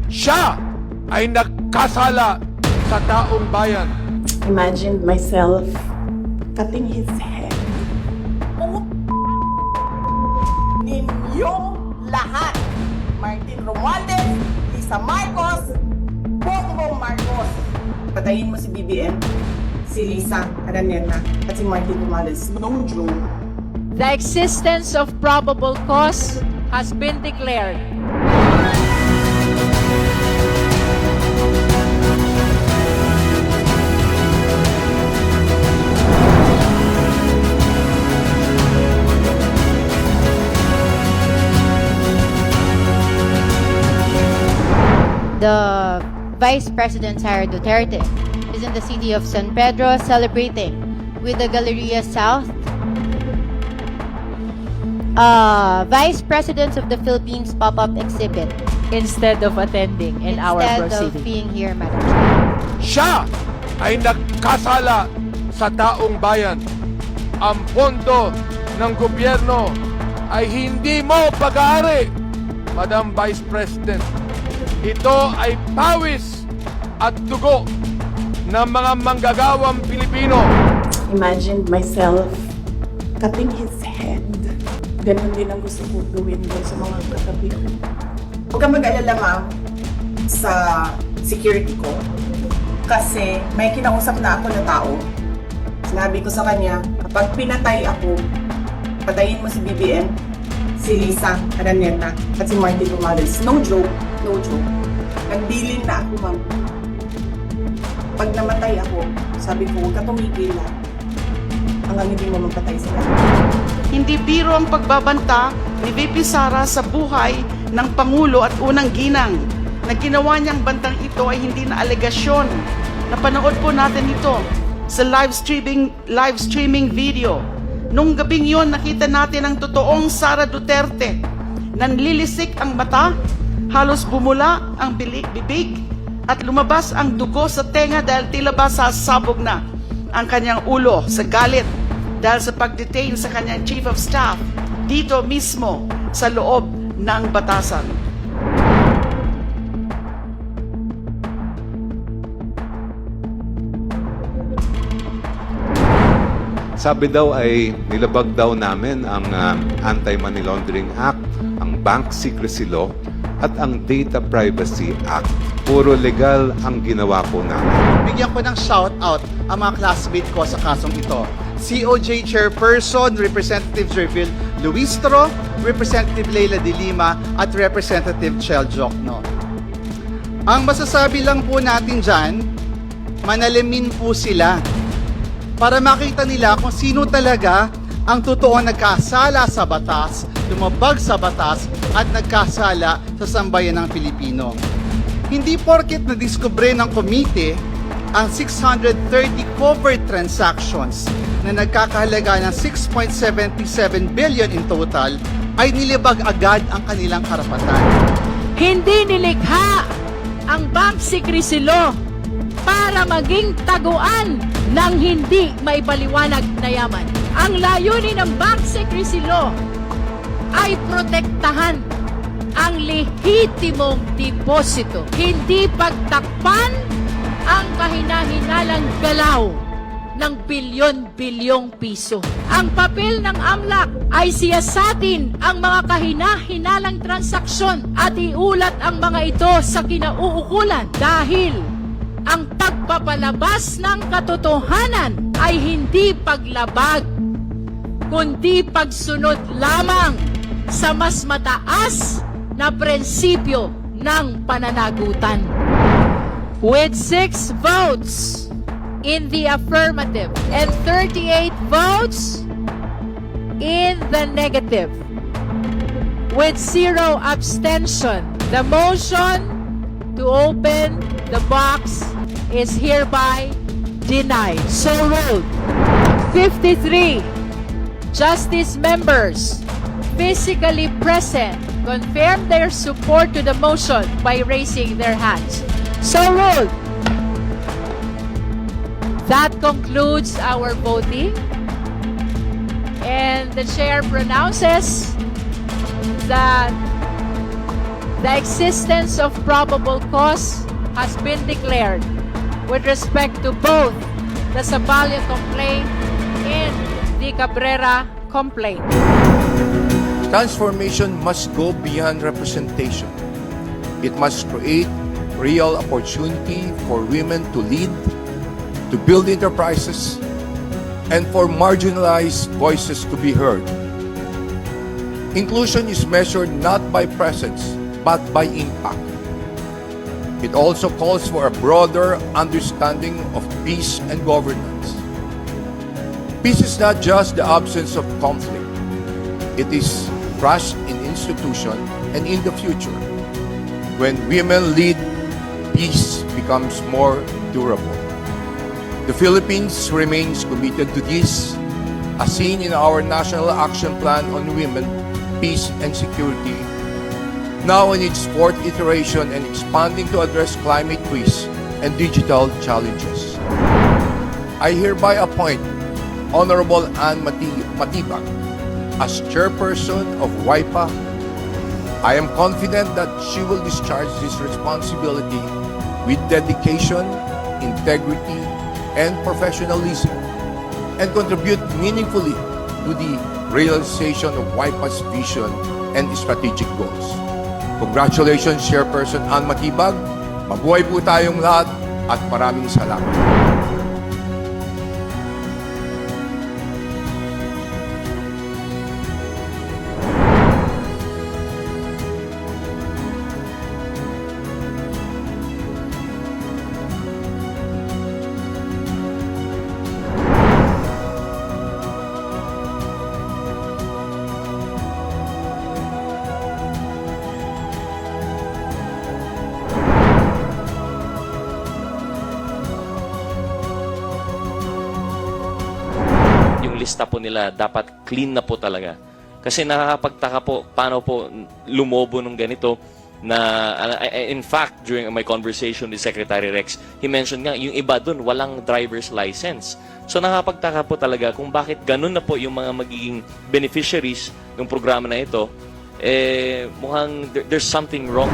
Siya ay nagkasala sa taong bayan. Imagined myself cutting his head. Ninyong lahat, Martin Romualdez, Lisa Marcos, Bongbong Marcos. Patayin mo si BBM, si Lisa Araneta, at si Martin Romualdez. No joke. The existence of probable cause has been declared. The Vice President Sara Duterte is in the city of San Pedro celebrating with the Galleria South Vice Presidents of the Philippines pop-up exhibit Instead of attending in our instead of proceeding. being here, Madam Chair. Siya ay nagkasala sa taong bayan. Ang pondo ng gobyerno ay hindi mo pag-aari, Madam Vice President. Ito ay pawis at dugo ng mga manggagawang Pilipino. Imagined myself cutting his head. Ganon din ang gusto ko gawin doon sa mga katabi ko. Huwag kang mag-alala, ma'am, sa security ko. Kasi may kinausap na ako na tao. Sinabi ko sa kanya, kapag pinatay ako, patayin mo si BBM, si Lisa Araneta, at si Martin Romualdez. No joke, no joke. Nagbilin na ako, ma'am. Pag namatay ako, sabi ko, huwag ka tumigil na. Hanggang hindi mo magpatay sila. Hindi biro ang pagbabanta ni VP Sara sa buhay ng Pangulo at unang ginang. Na ginawa niyang bantang ito ay hindi na alegasyon. Napanood po natin ito sa live streaming video. Nung gabing yon, nakita natin ang totoong Sara Duterte. Nanlilisik ang mata, halos bumula ang bibig, at lumabas ang dugo sa tenga dahil tila ba sasabog na ang kanyang ulo sa galit dahil sa pag-detain sa kanyang Chief of Staff dito mismo sa loob ng batasan. Sabi daw ay nilabag daw namin ang Anti-Money Laundering Act, ang Bank Secrecy Law, at ang Data Privacy Act. Puro legal ang ginawa po namin. Bigyan ko ng shout-out ang mga classmate ko sa kasong ito. COJ Chairperson, Representative Jervil Luistro, Representative Leila de Lima, at Representative Chel Jokno. Ang masasabi lang po natin dyan, manalimin po sila para makita nila kung sino talaga ang totoo nagkasala sa batas, lumabag sa batas, at nagkasala sa sambayan ng Pilipino. Hindi porket na-discover ng komite ang 630 covert transactions na nagkakahalaga ng 6.77 billion in total ay nilibag agad ang kanilang karapatan. Hindi nilikha ang Bank Secrecy Law para maging taguan ng hindi maipaliwanag na yaman. Ang layunin ng Bank Secrecy Law ay protektahan ang lehitimong deposito, hindi pagtakpan ang kahina-hinalang galaw ng bilyon-bilyong piso. Ang papel ng AMLAC ay siyasatin ang mga kahina-hinalang transaksyon at iulat ang mga ito sa kinauukulan dahil ang pagpapalabas ng katotohanan ay hindi paglabag, kundi pagsunod lamang sa mas mataas na prinsipyo ng pananagutan. With 6 votes in the affirmative and 38 votes in the negative, with 0 abstention, the motion to open the box is hereby denied. So ruled. 53 justice members physically present confirm their support to the motion by raising their hands. So ruled. That concludes our voting. And the chair pronounces that The existence of probable cause has been declared with respect to both the Sabalia complaint and the Cabrera complaint. Transformation must go beyond representation. It must create real opportunity for women to lead, to build enterprises, and for marginalized voices to be heard. Inclusion is measured not by presence, but by impact. It also calls for a broader understanding of peace and governance. Peace is not just the absence of conflict. It is trust in institution and in the future. When women lead, peace becomes more durable. The Philippines remains committed to this, as seen in our National Action Plan on Women, Peace and Security, now in its fourth iteration and expanding to address climate risk and digital challenges. I hereby appoint Honorable Ann Matibag as chairperson of WIPA. I am confident that she will discharge this responsibility with dedication, integrity, and professionalism, and contribute meaningfully to the realization of WIPA's vision and strategic goals. Congratulations, Chairperson Ann Matibag. Mabuhay po tayong lahat at maraming salamat. Yung lista po nila dapat clean na po talaga. Kasi nakakapagtaka po paano po lumobo nung ganito na in fact during my conversation with Secretary Rex, he mentioned nga yung iba dun walang driver's license. So nakakapagtaka po talaga kung bakit ganun na po yung mga magiging beneficiaries ng programa na ito. Mukhang there's something wrong.